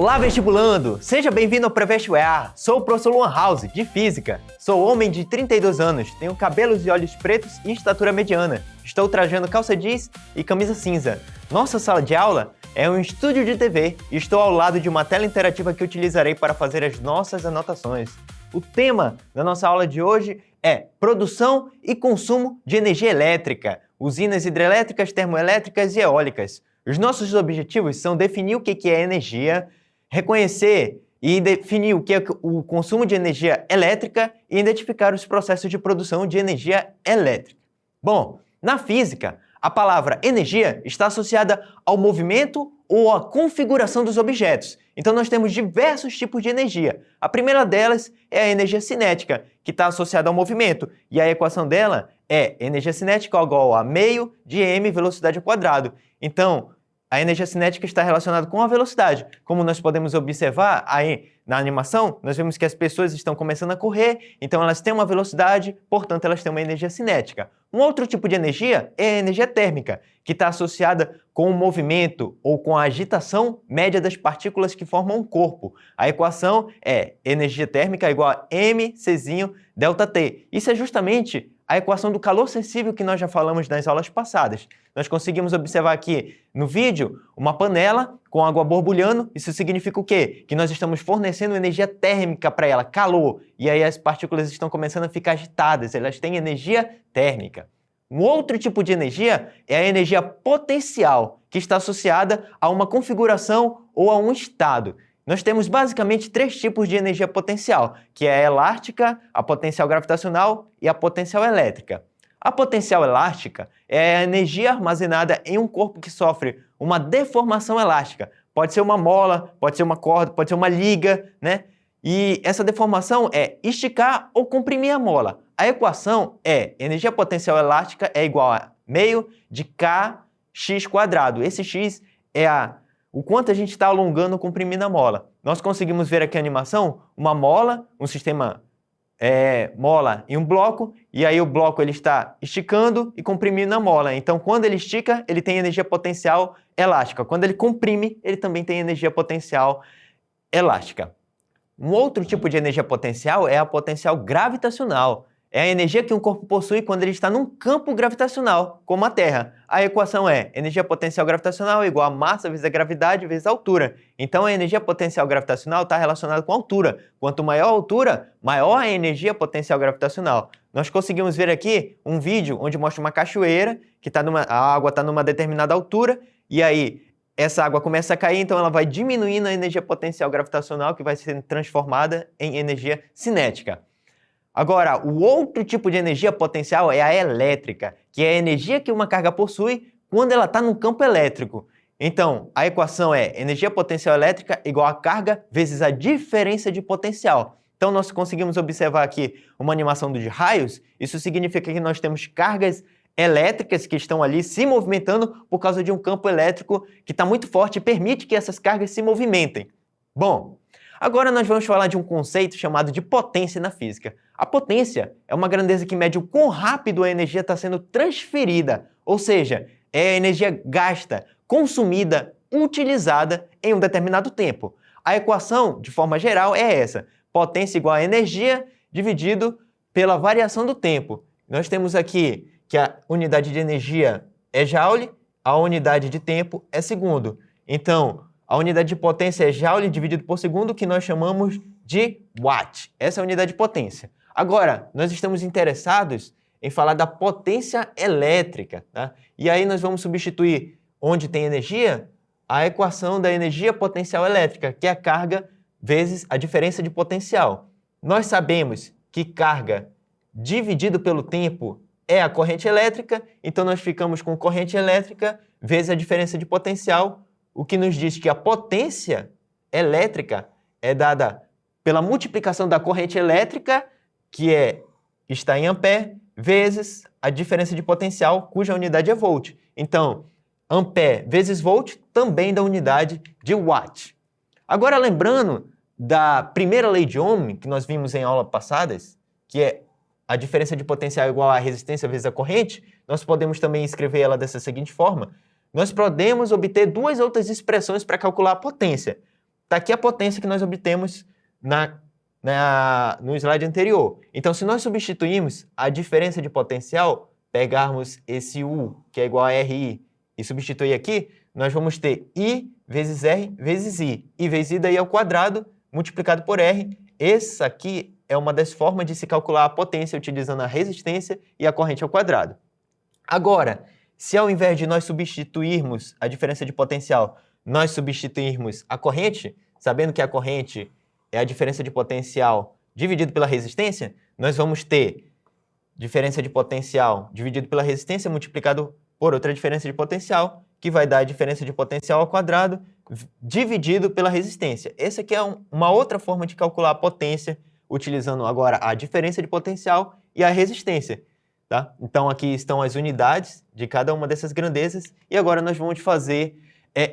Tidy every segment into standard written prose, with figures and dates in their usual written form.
Olá, vestibulando! Seja bem-vindo ao Pré-Vestibular. Sou o professor Luan House, de Física. Sou homem de 32 anos, tenho cabelos e olhos pretos e estatura mediana. Estou trajando calça jeans e camisa cinza. Nossa sala de aula é um estúdio de TV e estou ao lado de uma tela interativa que utilizarei para fazer as nossas anotações. O tema da nossa aula de hoje é produção e consumo de energia elétrica, usinas hidrelétricas, termoelétricas e eólicas. Os nossos objetivos são definir o que é energia, reconhecer e definir o que é o consumo de energia elétrica e identificar os processos de produção de energia elétrica. Bom, na física, a palavra energia está associada ao movimento ou à configuração dos objetos. Então nós temos diversos tipos de energia. A primeira delas é a energia cinética, que está associada ao movimento, e a equação dela é energia cinética igual a meio de m velocidade ao quadrado. Então, a energia cinética está relacionada com a velocidade. Como nós podemos observar aí na animação, nós vemos que as pessoas estão começando a correr, então elas têm uma velocidade, portanto elas têm uma energia cinética. Um outro tipo de energia é a energia térmica, que está associada com o movimento ou com a agitação média das partículas que formam um corpo. A equação é energia térmica igual a mc ΔT. Isso é justamente a equação do calor sensível que nós já falamos nas aulas passadas. Nós conseguimos observar aqui no vídeo uma panela com água borbulhando. Isso significa o quê? Que nós estamos fornecendo energia térmica para ela, calor. E aí as partículas estão começando a ficar agitadas, elas têm energia térmica. Um outro tipo de energia é a energia potencial, que está associada a uma configuração ou a um estado. Nós temos basicamente três tipos de energia potencial, que é a elástica, a potencial gravitacional e a potencial elétrica. A potencial elástica é a energia armazenada em um corpo que sofre uma deformação elástica. Pode ser uma mola, pode ser uma corda, pode ser uma liga, né? E essa deformação é esticar ou comprimir a mola. A equação é energia potencial elástica é igual a meio de kx². Esse x é o quanto a gente está alongando ou comprimindo a mola. Nós conseguimos ver aqui a animação, uma mola, um sistema mola e um bloco, e aí o bloco ele está esticando e comprimindo a mola. Então, quando ele estica, ele tem energia potencial elástica. Quando ele comprime, ele também tem energia potencial elástica. Um outro tipo de energia potencial é a potencial gravitacional. É a energia que um corpo possui quando ele está num campo gravitacional, como a Terra. A equação é energia potencial gravitacional igual a massa vezes a gravidade vezes a altura. Então, a energia potencial gravitacional está relacionada com a altura. Quanto maior a altura, maior a energia potencial gravitacional. Nós conseguimos ver aqui um vídeo onde mostra uma cachoeira, que a água está numa determinada altura, e aí essa água começa a cair, então ela vai diminuindo a energia potencial gravitacional, que vai sendo transformada em energia cinética. Agora, o outro tipo de energia potencial é a elétrica, que é a energia que uma carga possui quando ela está no campo elétrico. Então, a equação é energia potencial elétrica igual a carga vezes a diferença de potencial. Então, nós conseguimos observar aqui uma animação de raios. Isso significa que nós temos cargas elétricas que estão ali se movimentando por causa de um campo elétrico que está muito forte e permite que essas cargas se movimentem. Bom, agora nós vamos falar de um conceito chamado de potência na física. A potência é uma grandeza que mede o quão rápido a energia está sendo transferida, ou seja, é a energia gasta, consumida, utilizada em um determinado tempo. A equação, de forma geral, é essa: potência igual a energia dividido pela variação do tempo. Nós temos aqui que a unidade de energia é joule, a unidade de tempo é segundo. Então, a unidade de potência é joule dividido por segundo, que nós chamamos de watt. Essa é a unidade de potência. Agora, nós estamos interessados em falar da potência elétrica, tá? E aí nós vamos substituir onde tem energia, a equação da energia potencial elétrica, que é a carga vezes a diferença de potencial. Nós sabemos que carga dividido pelo tempo é a corrente elétrica, então nós ficamos com corrente elétrica vezes a diferença de potencial, o que nos diz que a potência elétrica é dada pela multiplicação da corrente elétrica, que está em ampere, vezes a diferença de potencial, cuja unidade é volt. Então, ampere vezes volt também dá unidade de watt. Agora, lembrando da primeira lei de Ohm, que nós vimos em aulas passadas, que é a diferença de potencial igual a resistência vezes a corrente, nós podemos também escrever ela dessa seguinte forma: nós podemos obter duas outras expressões para calcular a potência. está aqui a potência que nós obtemos no slide anterior. Então, se nós substituirmos a diferença de potencial, pegarmos esse U, que é igual a RI, e substituir aqui, nós vamos ter I vezes R vezes I. I vezes I daí ao quadrado, multiplicado por R. Essa aqui é uma das formas de se calcular a potência utilizando a resistência e a corrente ao quadrado. Agora, se ao invés de nós substituirmos a diferença de potencial, nós substituirmos a corrente, sabendo que a corrente é a diferença de potencial dividido pela resistência, nós vamos ter diferença de potencial dividido pela resistência multiplicado por outra diferença de potencial, que vai dar a diferença de potencial ao quadrado dividido pela resistência. Essa aqui é uma outra forma de calcular a potência, utilizando agora a diferença de potencial e a resistência. Tá? Então, aqui estão as unidades de cada uma dessas grandezas, e agora nós vamos fazer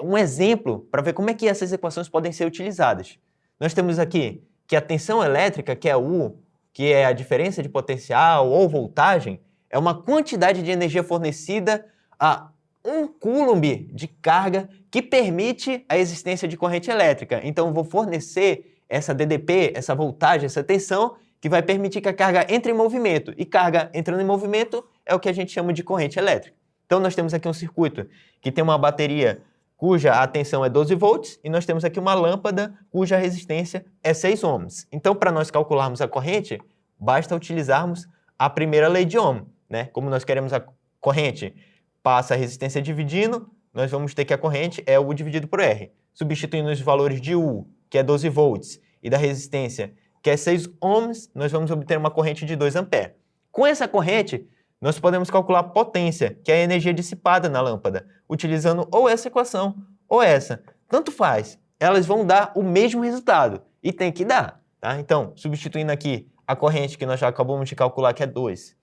um exemplo para ver como é que essas equações podem ser utilizadas. Nós temos aqui que a tensão elétrica, que é U, que é a diferença de potencial ou voltagem, é uma quantidade de energia fornecida a 1 coulomb de carga que permite a existência de corrente elétrica. Então, eu vou fornecer essa DDP, essa voltagem, essa tensão, que vai permitir que a carga entre em movimento. E carga entrando em movimento é o que a gente chama de corrente elétrica. Então, nós temos aqui um circuito que tem uma bateria cuja a tensão é 12 volts, e nós temos aqui uma lâmpada cuja resistência é 6 ohms. Então, para nós calcularmos a corrente, basta utilizarmos a primeira lei de Ohm, né? Como nós queremos a corrente, passa a resistência dividindo, nós vamos ter que a corrente é U dividido por R. Substituindo os valores de U, que é 12 volts, e da resistência, que é 6 ohms, nós vamos obter uma corrente de 2 amperes. Com essa corrente, nós podemos calcular a potência, que é a energia dissipada na lâmpada, utilizando ou essa equação ou essa. Tanto faz, elas vão dar o mesmo resultado, e tem que dar. Tá? Então, substituindo aqui a corrente que nós já acabamos de calcular, que é 2,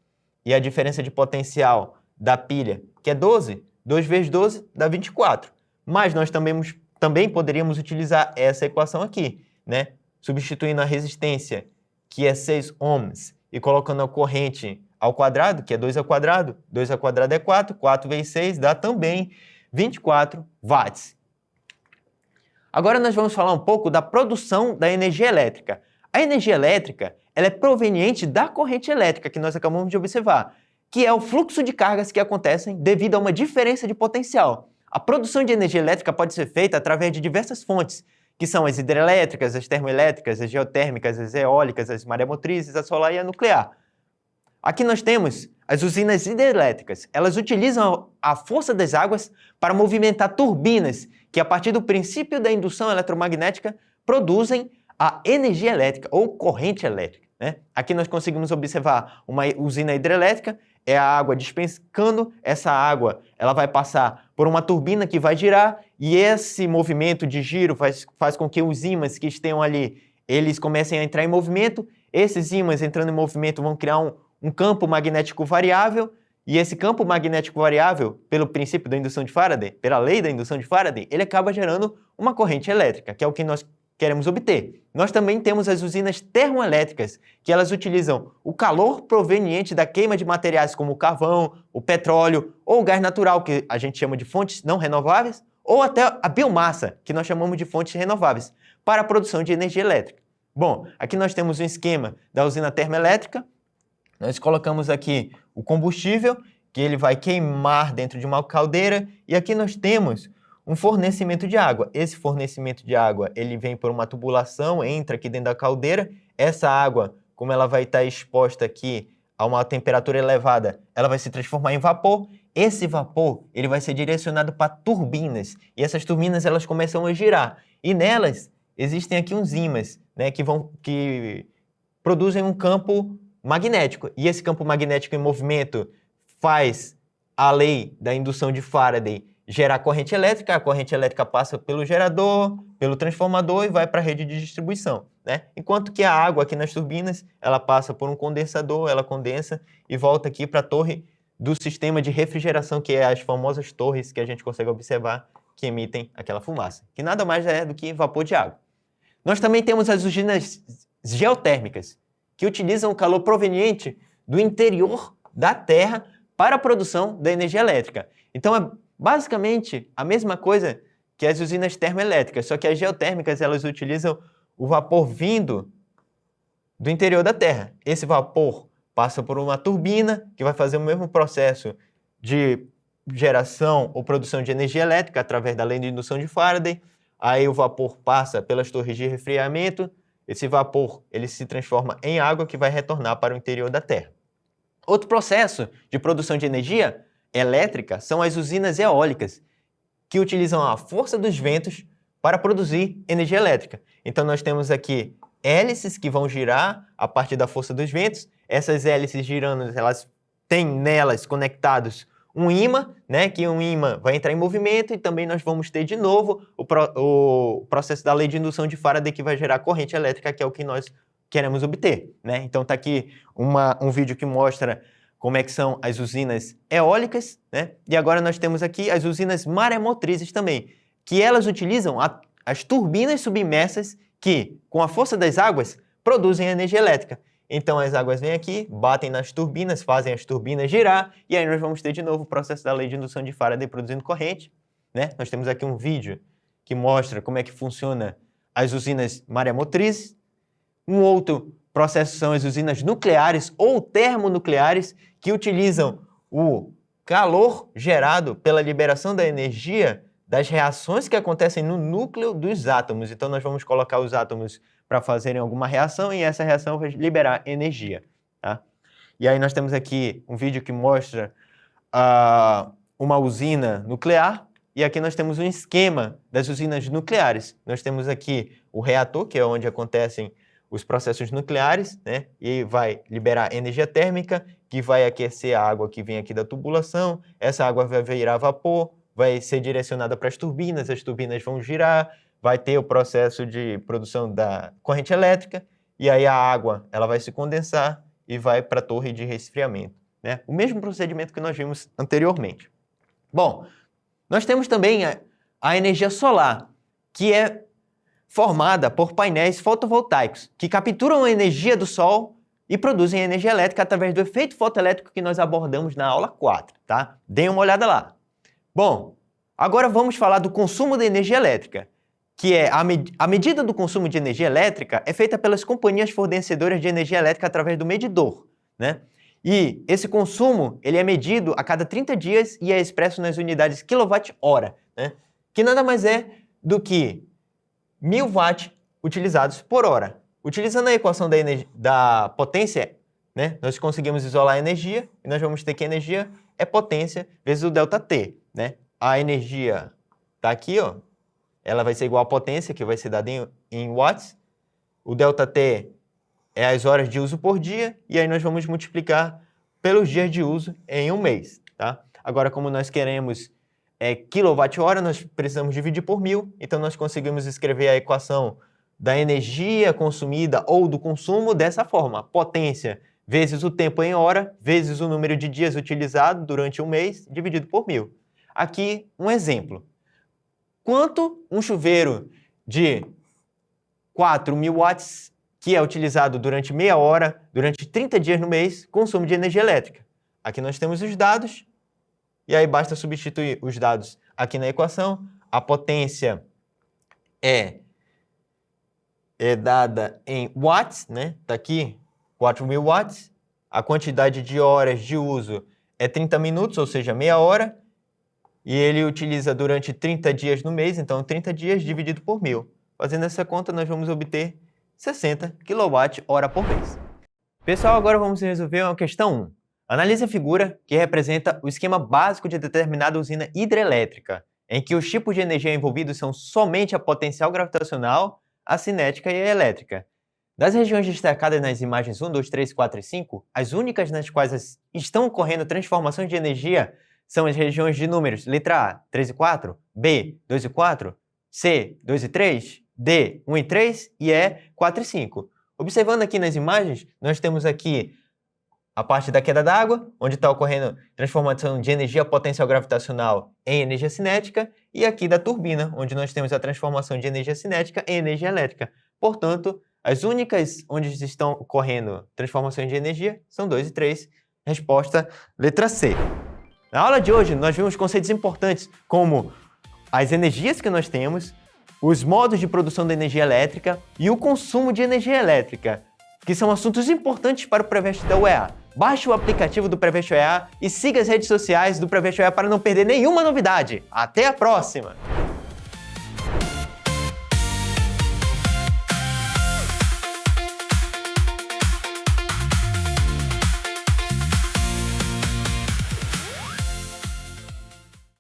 e a diferença de potencial da pilha, que é 12, 2 vezes 12 dá 24. Mas nós também poderíamos utilizar essa equação aqui, né? Substituindo a resistência, que é 6 ohms, e colocando a corrente ao quadrado, que é 2 ao quadrado, 2 ao quadrado é 4, 4 vezes 6 dá também 24 watts. Agora nós vamos falar um pouco da produção da energia elétrica. A energia elétrica ela é proveniente da corrente elétrica que nós acabamos de observar, que é o fluxo de cargas que acontecem devido a uma diferença de potencial. A produção de energia elétrica pode ser feita através de diversas fontes, que são as hidrelétricas, as termoelétricas, as geotérmicas, as eólicas, as mareomotrizes, a solar e a nuclear. Aqui nós temos as usinas hidrelétricas. Elas utilizam a força das águas para movimentar turbinas, que a partir do princípio da indução eletromagnética produzem a energia elétrica ou corrente elétrica. Né? Aqui nós conseguimos observar uma usina hidrelétrica, é a água dispensando, essa água ela vai passar por uma turbina que vai girar, e esse movimento de giro faz com que os ímãs que estejam ali, eles comecem a entrar em movimento. Esses ímãs entrando em movimento vão criar um campo magnético variável, e esse campo magnético variável, pelo princípio da indução de Faraday, pela lei da indução de Faraday, ele acaba gerando uma corrente elétrica, que é o que nós queremos obter. Nós também temos as usinas termoelétricas, que elas utilizam o calor proveniente da queima de materiais como o carvão, o petróleo ou o gás natural, que a gente chama de fontes não renováveis, ou até a biomassa, que nós chamamos de fontes renováveis, para a produção de energia elétrica. Bom, aqui nós temos um esquema da usina termoelétrica. Nós colocamos aqui o combustível, que ele vai queimar dentro de uma caldeira, e aqui nós temos um fornecimento de água. Esse fornecimento de água, ele vem por uma tubulação, entra aqui dentro da caldeira. Essa água, como ela vai estar exposta aqui a uma temperatura elevada, ela vai se transformar em vapor. Esse vapor, ele vai ser direcionado para turbinas, e essas turbinas elas começam a girar. E nelas existem aqui uns ímãs, né, que produzem um campo magnético. E esse campo magnético em movimento faz a lei da indução de Faraday gerar corrente elétrica. A corrente elétrica passa pelo gerador, pelo transformador e vai para a rede de distribuição, né? Enquanto que a água aqui nas turbinas, ela passa por um condensador, ela condensa e volta aqui para a torre do sistema de refrigeração, que é as famosas torres que a gente consegue observar que emitem aquela fumaça, que nada mais é do que vapor de água. Nós também temos as usinas geotérmicas, que utilizam o calor proveniente do interior da Terra para a produção da energia elétrica. Então, é basicamente a mesma coisa que as usinas termoelétricas, só que as geotérmicas elas utilizam o vapor vindo do interior da Terra. Esse vapor passa por uma turbina que vai fazer o mesmo processo de geração ou produção de energia elétrica através da lei de indução de Faraday. Aí o vapor passa pelas torres de resfriamento. Esse vapor ele se transforma em água que vai retornar para o interior da Terra. Outro processo de produção de energia elétrica são as usinas eólicas, que utilizam a força dos ventos para produzir energia elétrica. Então nós temos aqui hélices que vão girar a partir da força dos ventos. Essas hélices girando, elas têm nelas conectados um ímã, né, que um ímã vai entrar em movimento, e também nós vamos ter de novo o processo da lei de indução de Faraday, que vai gerar corrente elétrica, que é o que nós queremos obter, né? Então está aqui um vídeo que mostra como é que são as usinas eólicas, né? E agora nós temos aqui as usinas maremotrizes também, que elas utilizam as turbinas submersas que, com a força das águas, produzem energia elétrica. Então as águas vêm aqui, batem nas turbinas, fazem as turbinas girar, e aí nós vamos ter de novo o processo da lei de indução de Faraday produzindo corrente, né? Nós temos aqui um vídeo que mostra como é que funciona as usinas maremotrizes. Um outro processo são as usinas nucleares ou termonucleares, que utilizam o calor gerado pela liberação da energia das reações que acontecem no núcleo dos átomos. Então nós vamos colocar os átomos para fazerem alguma reação, e essa reação vai liberar energia, tá? E aí nós temos aqui um vídeo que mostra uma usina nuclear, e aqui nós temos um esquema das usinas nucleares. Nós temos aqui o reator, que é onde acontecem os processos nucleares, né? E vai liberar energia térmica, que vai aquecer a água que vem aqui da tubulação. Essa água vai virar vapor, vai ser direcionada para as turbinas vão girar, vai ter o processo de produção da corrente elétrica, e aí a água ela vai se condensar e vai para a torre de resfriamento, né? O mesmo procedimento que nós vimos anteriormente. Bom, nós temos também a energia solar, que é formada por painéis fotovoltaicos, que capturam a energia do sol e produzem energia elétrica através do efeito fotoelétrico que nós abordamos na aula 4, tá? Deem uma olhada lá. Bom, agora vamos falar do consumo de energia elétrica, que é a medida do consumo de energia elétrica é feita pelas companhias fornecedoras de energia elétrica através do medidor, né? E esse consumo ele é medido a cada 30 dias e é expresso nas unidades kWh, né? Que nada mais é do que 1000 watts utilizados por hora. Utilizando a equação da potência, né, nós conseguimos isolar a energia, e nós vamos ter que a energia é potência vezes o ΔT, né? A energia está aqui, ó, ela vai ser igual à potência, que vai ser dada em watts. O ΔT é as horas de uso por dia, e aí nós vamos multiplicar pelos dias de uso em um mês, tá? Agora, como nós queremos quilowatt-hora, nós precisamos dividir por 1000, então nós conseguimos escrever a equação da energia consumida ou do consumo dessa forma: potência vezes o tempo em hora, vezes o número de dias utilizado durante um mês, dividido por 1000. Aqui, um exemplo. Quanto um chuveiro de 4.000 watts, que é utilizado durante meia hora, durante 30 dias no mês, consome de energia elétrica? Aqui nós temos os dados, e aí basta substituir os dados aqui na equação. A potência é dada em watts, né? Está aqui, 4.000 watts. A quantidade de horas de uso é 30 minutos, ou seja, meia hora. E ele utiliza durante 30 dias no mês, então 30 dias dividido por 1000. Fazendo essa conta, nós vamos obter 60 kWh por mês. Pessoal, agora vamos resolver uma questão 1. Analise a figura que representa o esquema básico de determinada usina hidrelétrica, em que os tipos de energia envolvidos são somente a potencial gravitacional, a cinética e a elétrica. Das regiões destacadas nas imagens 1, 2, 3, 4 e 5, as únicas nas quais estão ocorrendo transformações de energia são as regiões de números letra A, 3 e 4, B, 2 e 4, C, 2 e 3, D, 1 e 3 e E, 4 e 5. Observando aqui nas imagens, nós temos aqui a parte da queda d'água, onde está ocorrendo transformação de energia potencial gravitacional em energia cinética, e aqui da turbina, onde nós temos a transformação de energia cinética em energia elétrica. Portanto, as únicas onde estão ocorrendo transformações de energia são 2 e 3. Resposta letra C. Na aula de hoje, nós vimos conceitos importantes como as energias que nós temos, os modos de produção da energia elétrica e o consumo de energia elétrica, que são assuntos importantes para o Preveste da UEA. Baixe o aplicativo do Preveste UEA e siga as redes sociais do Preveste UEA para não perder nenhuma novidade. Até a próxima!